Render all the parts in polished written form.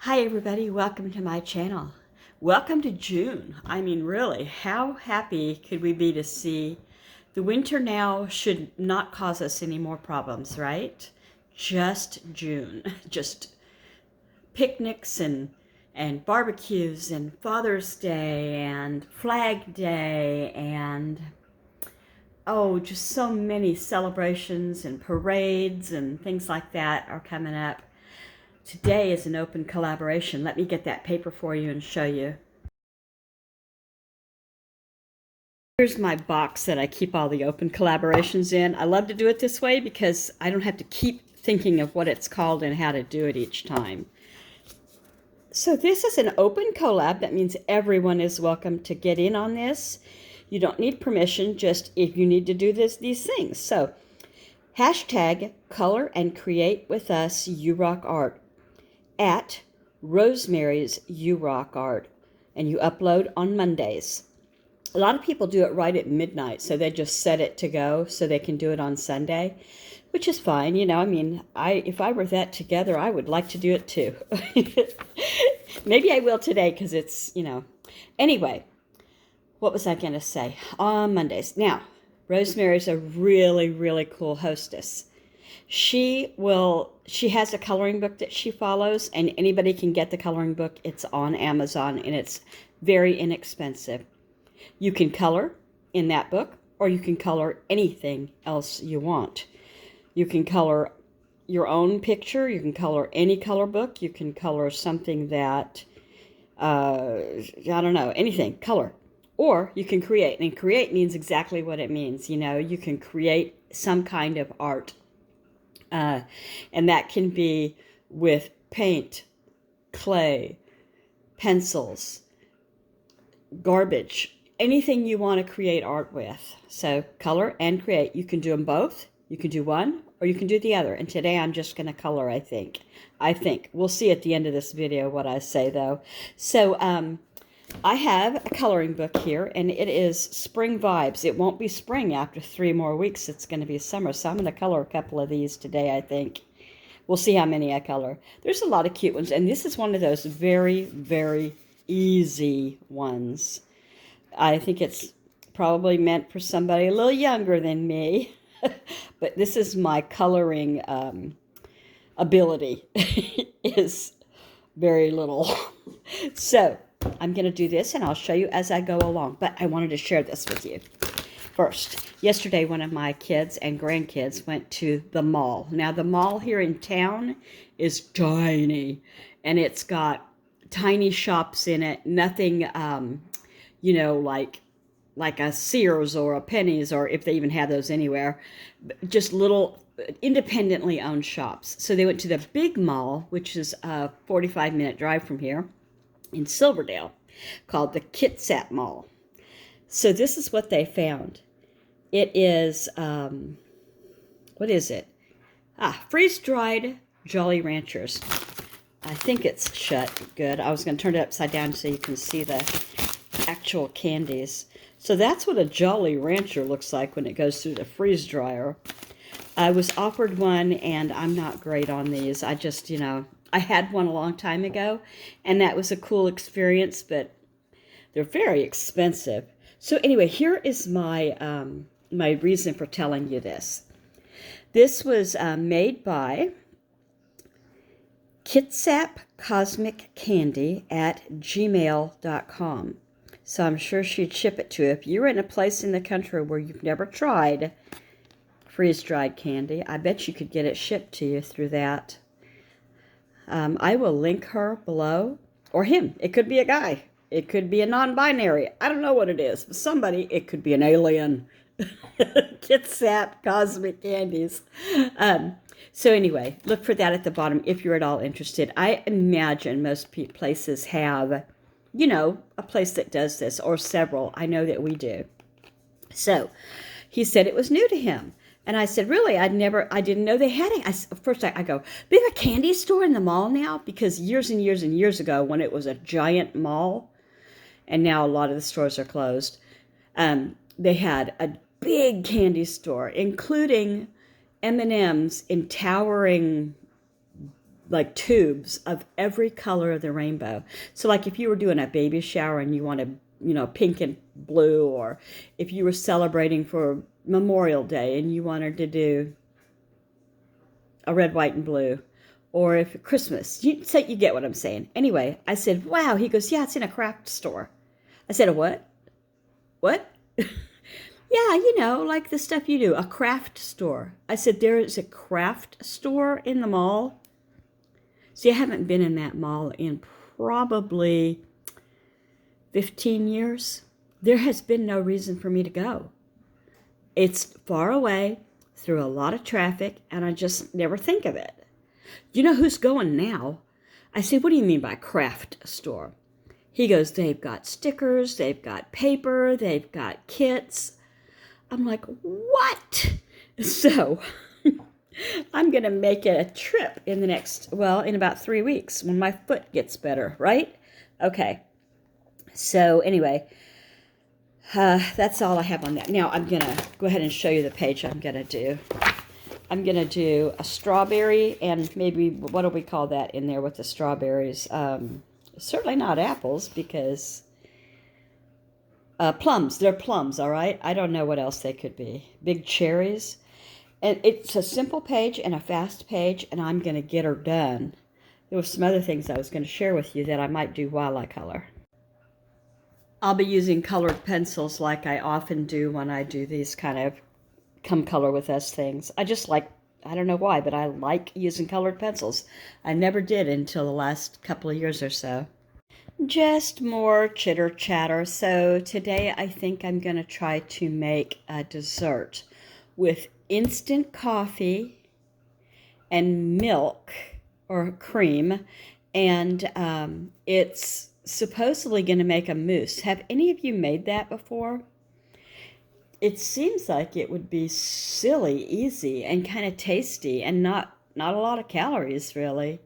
Hi everybody, welcome to my channel. Welcome to June. I mean, really, how happy could we be to see the winter now should not cause us any more problems, right? Just June. Just picnics and barbecues and Father's Day and Flag Day and just so many celebrations and parades and things like that are coming up. Today is an open collaboration. Let me get that paper for you and show you. Here's my box that I keep all the open collaborations in. I love to do it this way because I don't have to keep thinking of what it's called and how to do it each time. So this is an open collab. That means everyone is welcome to get in on this. You don't need permission, just if you need to do these things. So hashtag color and create with us You Rock Art at Rosemary's You Rock Art, and you upload on Mondays. A lot of people do it right at midnight, so they just set it to go so they can do it on Sunday, which is fine. You know, I mean, if I were that together, I would like to do it too. Maybe I will today because it's, Anyway, what was I going to say? On Mondays. Now, Rosemary's a really, really cool hostess. She has a coloring book that she follows, and anybody can get the coloring book. It's on Amazon, and it's very inexpensive. You can color in that book, or you can color anything else you want. You can color your own picture. You can color any color book. You can color something that, I don't know, anything, color. Or you can create, and create means exactly what it means. You can create some kind of art. And that can be with paint, clay, pencils, garbage, anything you want to create art with. So color and create. You can do them both. You can do one or you can do the other. And today I'm just going to color, I think. We'll see at the end of this video what I say, though. So I have a coloring book here, and it is Spring Vibes. It won't be spring after 3 more weeks. It's going to be summer, so I'm going to color a couple of these today, I think. We'll see how many I color. There's a lot of cute ones, and this is one of those very, very easy ones. I think it's probably meant for somebody a little younger than me, but this is my coloring ability is very little. So I'm going to do this, and I'll show you as I go along. But I wanted to share this with you. First, yesterday, one of my kids and grandkids went to the mall. Now, the mall here in town is tiny, and it's got tiny shops in it. Nothing, like a Sears or a Penny's, or if they even have those anywhere. Just little independently owned shops. So they went to the big mall, which is a 45-minute drive from here, in Silverdale, called the Kitsap Mall. So this is what they found. It is, what is it? Freeze-dried Jolly Ranchers. I think it's shut good. I was going to turn it upside down so you can see the actual candies. So that's what a Jolly Rancher looks like when it goes through the freeze dryer. I was offered one, and I'm not great on these. I just, I had one a long time ago, and that was a cool experience, but they're very expensive. So anyway, here is my my reason for telling you this. This was made by Kitsap Cosmic Candy at gmail.com. So I'm sure she'd ship it to you. If you're in a place in the country where you've never tried freeze-dried candy, I bet you could get it shipped to you through that. I will link her below, or him. It could be a guy. It could be a non-binary. I don't know what it is. But somebody, it could be an alien. Kitsap Cosmic Candies. So anyway, look for that at the bottom if you're at all interested. I imagine most places have, a place that does this, or several. I know that we do. So he said it was new to him. And I said, really? I didn't know they had it. First I go, they have a candy store in the mall now? Because years and years and years ago, when it was a giant mall, and now a lot of the stores are closed, they had a big candy store, including M&M's in towering like tubes of every color of the rainbow. So like if you were doing a baby shower and you wanted, pink and blue, or if you were celebrating for Memorial Day and you wanted to do a red, white, and blue, or if Christmas, you get what I'm saying. Anyway, I said, wow. He goes, yeah, it's in a craft store. I said, a what? What? Yeah, like the stuff you do, a craft store. I said, there is a craft store in the mall. See, I haven't been in that mall in probably 15 years. There has been no reason for me to go. It's far away, through a lot of traffic, and I just never think of it. You know who's going now? I say, what do you mean by craft store? He goes, they've got stickers, they've got paper, they've got kits. I'm like, what? So I'm going to make it a trip in in about 3 weeks when my foot gets better, right? Okay. So anyway, that's all I have on that. Now I'm going to go ahead and show you the page I'm going to do. I'm going to do a strawberry, and maybe, what do we call that in there with the strawberries? Certainly not apples, because plums. They're plums, all right? I don't know what else they could be. Big cherries. And it's a simple page and a fast page, and I'm going to get her done. There were some other things I was going to share with you that I might do while I color. I'll be using colored pencils like I often do when I do these kind of come color with us things. I don't know why, but I like using colored pencils. I never did until the last couple of years or so. Just more chitter chatter. So today I think I'm going to try to make a dessert with instant coffee and milk or cream, and it's supposedly going to make a mousse. Have any of you made that before? It seems like it would be silly easy and kind of tasty, and not a lot of calories, really.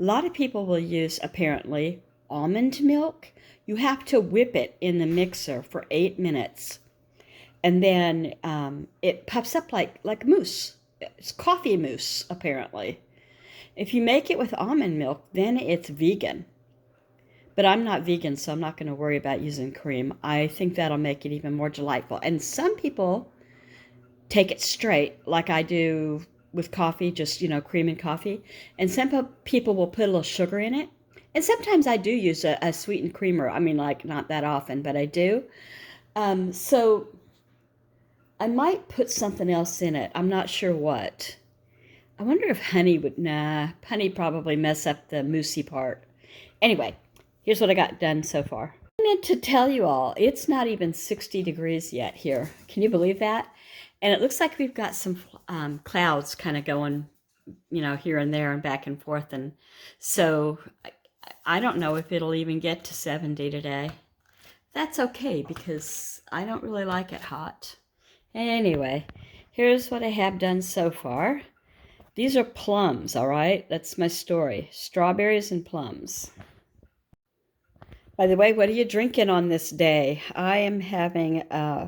A lot of people will use, apparently, almond milk. You have to whip it in the mixer for 8 minutes, and then it puffs up like mousse. It's coffee mousse, apparently. If you make it with almond milk, then it's vegan. But I'm not vegan, so I'm not going to worry about using cream. I think that'll make it even more delightful. And some people take it straight, like I do with coffee, just, cream and coffee. And some people will put a little sugar in it. And sometimes I do use a sweetened creamer. I mean, like, not that often, but I do. So I might put something else in it. I'm not sure what. I wonder if honey would... Nah, honey probably mess up the moussey part. Anyway, here's what I got done so far. I meant to tell you all, it's not even 60 degrees yet here. Can you believe that? And it looks like we've got some clouds kind of going, here and there and back and forth. And so I don't know if it'll even get to 70 today. That's okay, because I don't really like it hot. Anyway, here's what I have done so far. These are plums, all right? That's my story. Strawberries and plums. By the way, what are you drinking on this day? I am having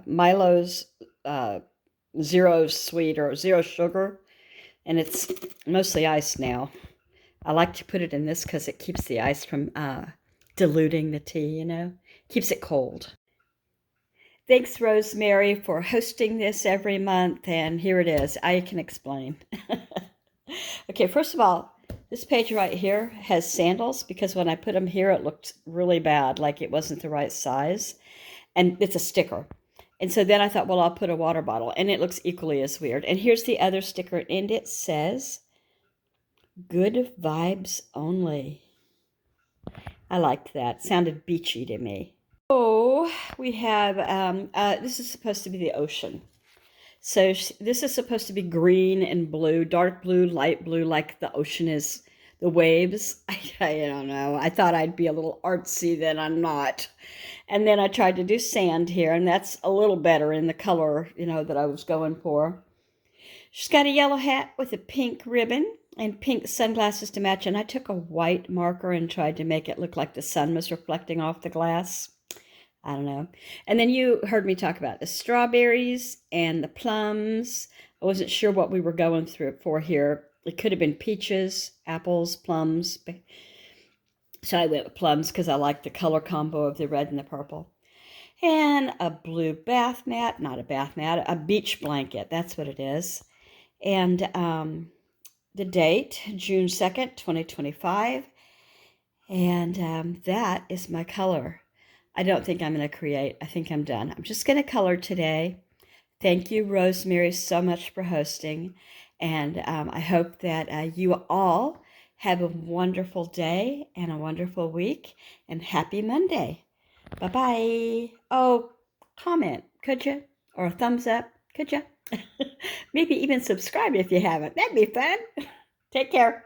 Milo's zero sweet or zero sugar, and it's mostly ice now. I like to put it in this because it keeps the ice from diluting the tea, keeps it cold. Thanks, Rosemary, for hosting this every month, and here it is. I can explain. Okay, first of all, this page right here has sandals, because when I put them here, it looked really bad, like it wasn't the right size, and it's a sticker. And so then I thought, well, I'll put a water bottle, and it looks equally as weird. And here's the other sticker, and it says, good vibes only. I liked that. Sounded beachy to me. Oh, we have, this is supposed to be the ocean. So this is supposed to be green and blue, dark blue, light blue, like the ocean is, the waves. I don't know. I thought I'd be a little artsy, then I'm not. And then I tried to do sand here, and that's a little better in the color, that I was going for. She's got a yellow hat with a pink ribbon and pink sunglasses to match, and I took a white marker and tried to make it look like the sun was reflecting off the glass. I don't know. And then you heard me talk about the strawberries and the plums. I wasn't sure what we were going through for here. It could have been peaches, apples, plums. So I went with plums because I like the color combo of the red and the purple. And a blue bath mat, not a bath mat, a beach blanket. That's what it is. And the date, June 2nd, 2025. And that is my color. I don't think I'm going to create. I think I'm done. I'm just going to color today. Thank you, Rosemary, so much for hosting. And I hope that you all have a wonderful day and a wonderful week. And happy Monday. Bye-bye. Oh, comment, could you? Or a thumbs up, could you? Maybe even subscribe if you haven't. That'd be fun. Take care.